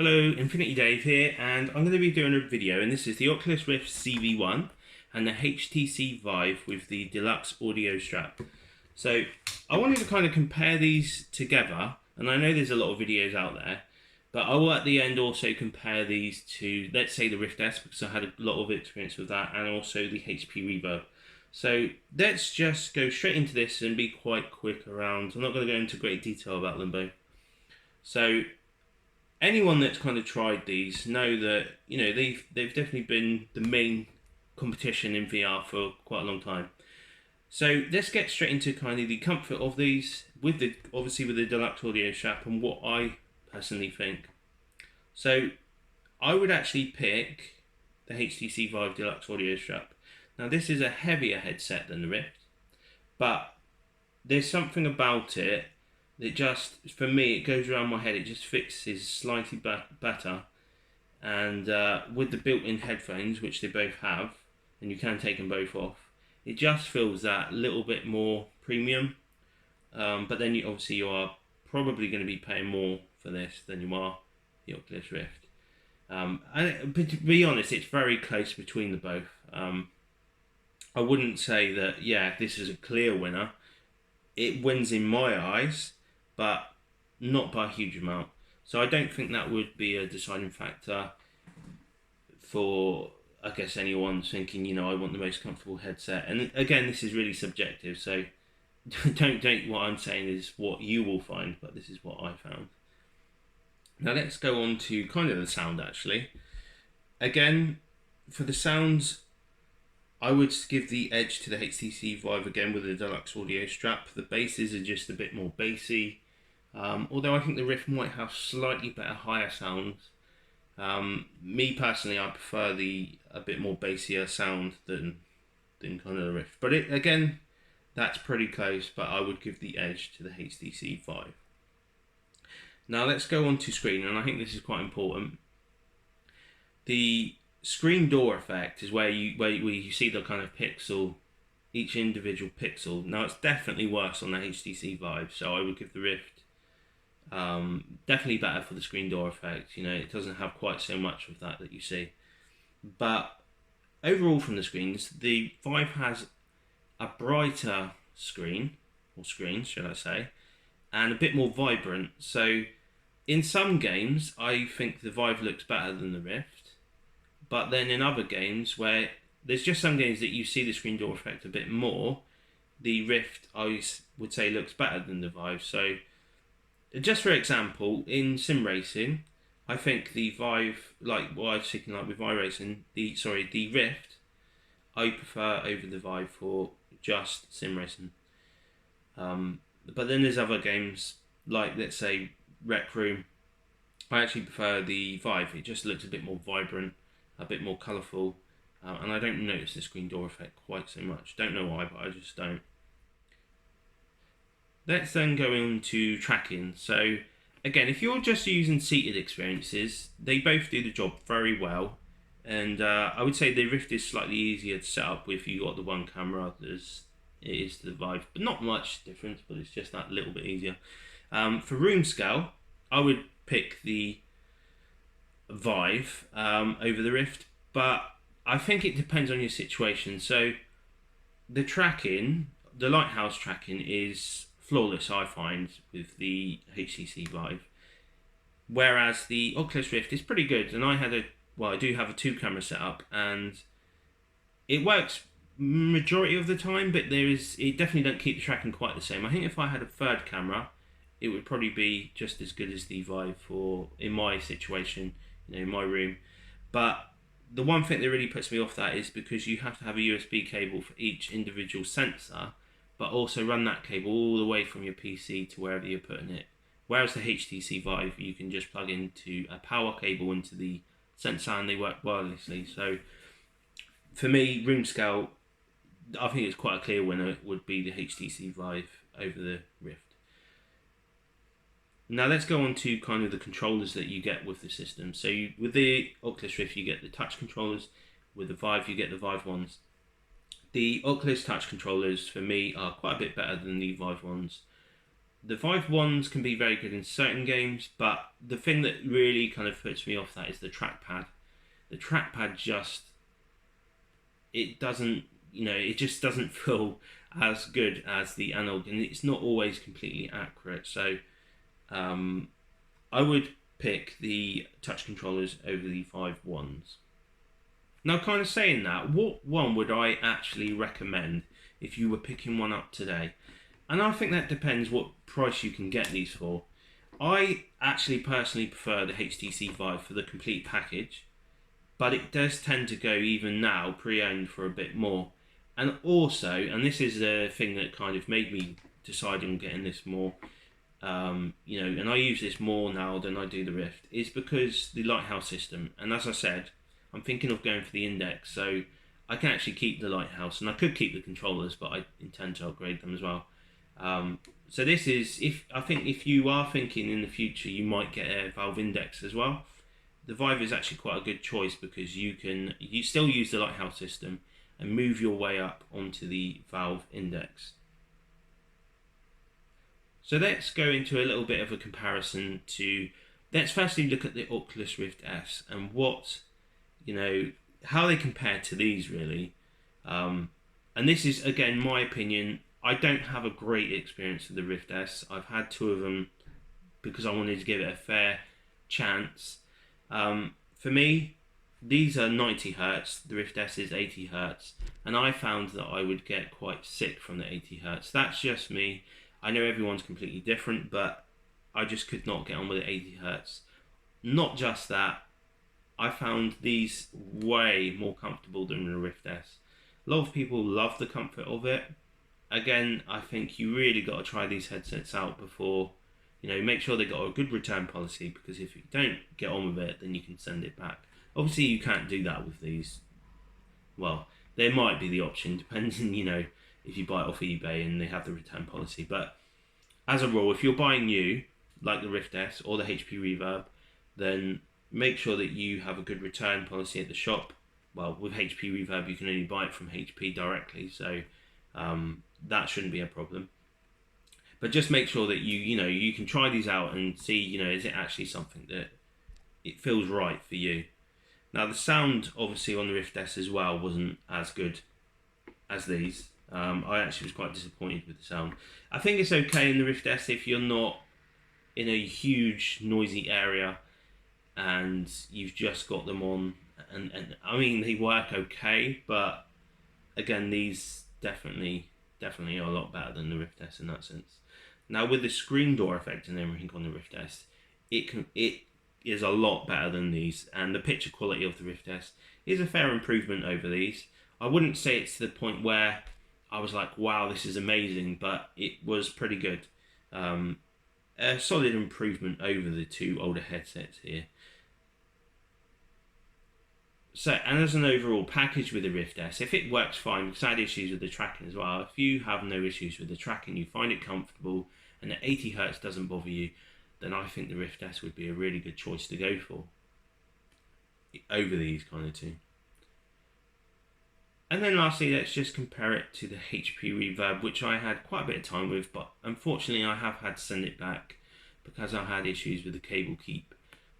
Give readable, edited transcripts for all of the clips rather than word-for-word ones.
Hello, Infinity Dave here, and I'm going to be doing a video, and this is the Oculus Rift CV1 and the HTC Vive with the deluxe audio strap. So I wanted to kind of compare these together, and I know there's a lot of videos out there, but I will at the end also compare these to, let's say, the Rift S, because I had a lot of experience with that, and also the HP Reverb. So let's just go straight into this and be quite quick around. I'm not going to go into great detail about them both. So anyone that's kind of tried these know that they've definitely been the main competition in VR for quite a long time. So let's get straight into kind of the comfort of these with the deluxe audio strap and what I personally think. So I would actually pick the HTC Vive deluxe audio strap. Now this is a heavier headset than the Rift, but there's something about it. It just, for me, it goes around my head. It just fixes slightly better. And with the built-in headphones, which they both have, and you can take them both off, it just feels that little bit more premium. But then you are probably going to be paying more for this than you are the Oculus Rift. But to be honest, it's very close between the both. I wouldn't say that, this is a clear winner. It wins in my eyes, but not by a huge amount. So I don't think that would be a deciding factor for, I guess, anyone thinking, I want the most comfortable headset. And again, this is really subjective, so don't what I'm saying is what you will find, but this is what I found. Now let's go on to kind of the sound, actually. Again, for the sounds, I would give the edge to the HTC Vive again with the deluxe audio strap. The basses are just a bit more bassy, although I think the Rift might have slightly better higher sounds. Me personally, I prefer a bit more bassier sound than kind of the Rift. But again, that's pretty close, but I would give the edge to the HTC Vive. Now let's go on to screen, and I think this is quite important. The screen door effect is where you see the kind of pixel, each individual pixel. Now it's definitely worse on the HTC Vive, so I would give the Rift definitely better for the screen door effect. It doesn't have quite so much of that you see. But overall from the screens, the Vive has a brighter screen, or screens should I say, and a bit more vibrant. So in some games I think the Vive looks better than the Rift. But then in other games where there's just some games that you see the screen door effect a bit more, the Rift I would say looks better than the Vive. So just for example, in sim racing, I think the Vive, like what I was thinking like with iRacing, the Rift I prefer over the Vive for just sim racing. But then there's other games like, let's say, Rec Room. I actually prefer the Vive. It just looks a bit more vibrant, a bit more colourful, and I don't notice the screen door effect quite so much. Don't know why, but I just don't. Let's then go into tracking. So again, if you're just using seated experiences, they both do the job very well, and I would say the Rift is slightly easier to set up if you got the one camera as it is to the Vive, but not much difference, but it's just that little bit easier. For room scale, I would pick the Vive over the Rift, but I think it depends on your situation. So the tracking, the lighthouse tracking, is flawless, I find, with the HTC Vive, whereas the Oculus Rift is pretty good. And I do have a 2-camera setup, and it works majority of the time, but it definitely don't keep the tracking quite the same. I think if I had a 3rd camera, it would probably be just as good as the Vive in my situation, in my room. But the one thing that really puts me off that is because you have to have a USB cable for each individual sensor, but also run that cable all the way from your PC to wherever you're putting it. Whereas the HTC Vive, you can just plug into a power cable into the sensor and they work wirelessly. So for me, room scale, I think it's quite a clear winner would be the HTC Vive over the Rift. Now let's go on to kind of the controllers that you get with the system. So with the Oculus Rift, you get the touch controllers. With the Vive, you get the Vive ones. The Oculus touch controllers, for me, are quite a bit better than the Vive ones. The Vive ones can be very good in certain games, but the thing that really kind of puts me off that is the trackpad. The trackpad just, it doesn't, it just doesn't feel as good as the analog, and it's not always completely accurate. So I would pick the touch controllers over the Vive ones. Now, kind of saying that, what one would I actually recommend if you were picking one up today? And I think that depends what price you can get these for. I actually personally prefer the HTC Vive for the complete package, but it does tend to go even now pre-owned for a bit more. And also, and this is a thing that kind of made me decide on getting this more, and I use this more now than I do the Rift, is because the Lighthouse system. And as I said, I'm thinking of going for the Index, so I can actually keep the Lighthouse, and I could keep the controllers, but I intend to upgrade them as well. So this is, if you are thinking in the future you might get a Valve Index as well, the Vive is actually quite a good choice because you still use the Lighthouse system and move your way up onto the Valve Index. So let's go into a little bit of a comparison let's firstly look at the Oculus Rift S and how they compare to these really. And this is, again, my opinion. I don't have a great experience with the Rift S. I've had two of them because I wanted to give it a fair chance. For me, these are 90 Hz, the Rift S is 80 Hz, and I found that I would get quite sick from the 80 Hz. That's just me. I know everyone's completely different, but I just could not get on with the 80 Hz. Not just that, I found these way more comfortable than the Rift S. A lot of people love the comfort of it. Again, I think you really got to try these headsets out before, make sure they got a good return policy, because if you don't get on with it, then you can send it back. Obviously, you can't do that with these. Well, there might be the option, depending, if you buy it off eBay and they have the return policy. But as a rule, if you're buying new, like the Rift S or the HP Reverb, then make sure that you have a good return policy at the shop. Well, with HP Reverb, you can only buy it from HP directly, so that shouldn't be a problem. But just make sure that you can try these out and see, is it actually something that it feels right for you. Now, the sound, obviously, on the Rift S as well wasn't as good as these. I actually was quite disappointed with the sound. I think it's okay in the Rift S if you're not in a huge, noisy area and you've just got them on. And I mean, they work okay, but again, these definitely are a lot better than the Rift S in that sense. Now, with the screen door effect and everything on the Rift S, it is a lot better than these, and the picture quality of the Rift S is a fair improvement over these. I wouldn't say it's to the point where I was like, wow, this is amazing, but it was pretty good. A solid improvement over the two older headsets here. So, and as an overall package with the Rift S, if it works fine, because I had issues with the tracking as well, if you have no issues with the tracking, you find it comfortable, and the 80 Hz doesn't bother you, then I think the Rift S would be a really good choice to go for over these kind of two. And then lastly, let's just compare it to the HP Reverb, which I had quite a bit of time with, but unfortunately I have had to send it back because I had issues with the cable keep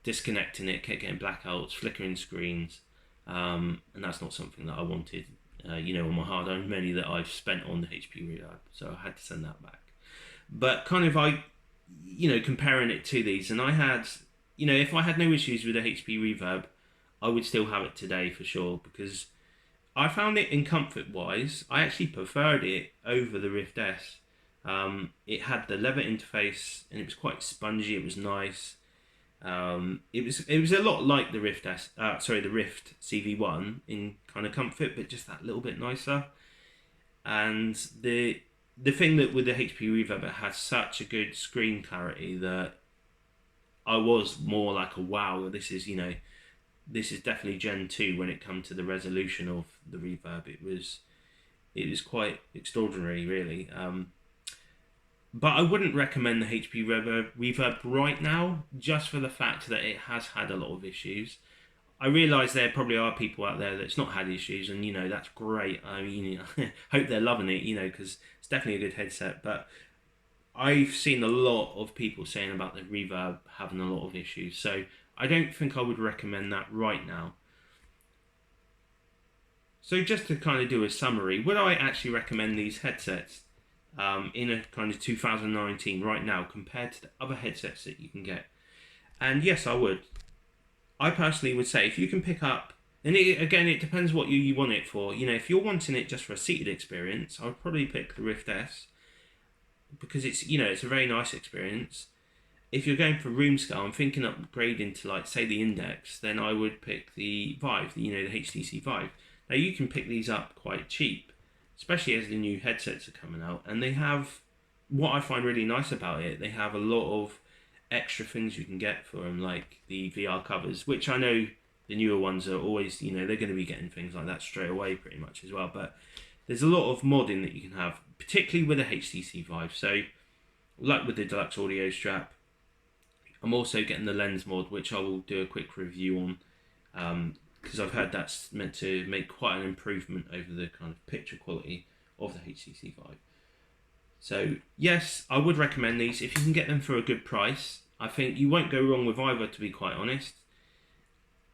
disconnecting it, kept getting blackouts, flickering screens, and that's not something that I wanted, on my hard-earned money that I've spent on the HP Reverb, so I had to send that back. But kind of comparing it to these, and I had, if I had no issues with the HP Reverb, I would still have it today for sure, because I found it in comfort-wise, I actually preferred it over the Rift S. It had the leather interface, and it was quite spongy, it was nice. It was a lot like the Rift the Rift CV1 in kind of comfort, but just that little bit nicer. And the thing that with the HP Reverb, it has such a good screen clarity that I was more like, wow, this is definitely Gen 2 when it comes to the resolution of the Reverb. It was quite extraordinary, really. But I wouldn't recommend the HP Reverb right now, just for the fact that it has had a lot of issues. I realise there probably are people out there that's not had issues, and that's great. I mean, hope they're loving it, because it's definitely a good headset. But I've seen a lot of people saying about the Reverb having a lot of issues, so I don't think I would recommend that right now. So just to kind of do a summary, would I actually recommend these headsets in a kind of 2019 right now compared to the other headsets that you can get? And yes, I would. I personally would say if you can pick up, and again, it depends what you want it for. You know, if you're wanting it just for a seated experience, I would probably pick the Rift S because it's a very nice experience. If you're going for room scale and thinking upgrading to like say the Index, then I would pick the Vive, the HTC Vive. Now you can pick these up quite cheap, especially as the new headsets are coming out, and they have what I find really nice about it. They have a lot of extra things you can get for them, like the VR covers, which I know the newer ones are always, they're going to be getting things like that straight away pretty much as well. But there's a lot of modding that you can have, particularly with the HTC Vive. So, like with the deluxe audio strap, I'm also getting the lens mod, which I will do a quick review on, because I've heard that's meant to make quite an improvement over the kind of picture quality of the HTC Vive. So yes, I would recommend these if you can get them for a good price. I think you won't go wrong with either, to be quite honest.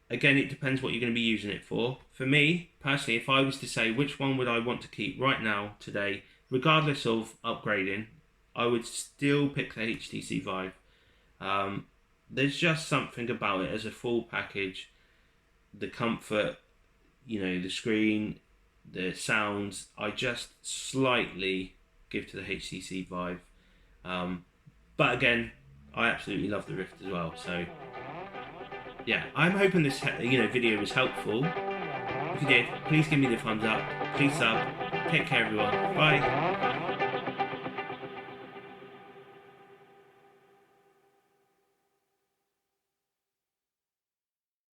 Again, it depends what you're going to be using it for. For me, personally, if I was to say which one would I want to keep right now, today, regardless of upgrading, I would still pick the HTC Vive. There's just something about it as a full package. The comfort, the screen, the sounds, I just slightly give to the HTC Vive. But again, I absolutely love the Rift as well. So yeah, I'm hoping this video was helpful. If you did, please give me the thumbs up. Please sub. Take care, everyone. Bye.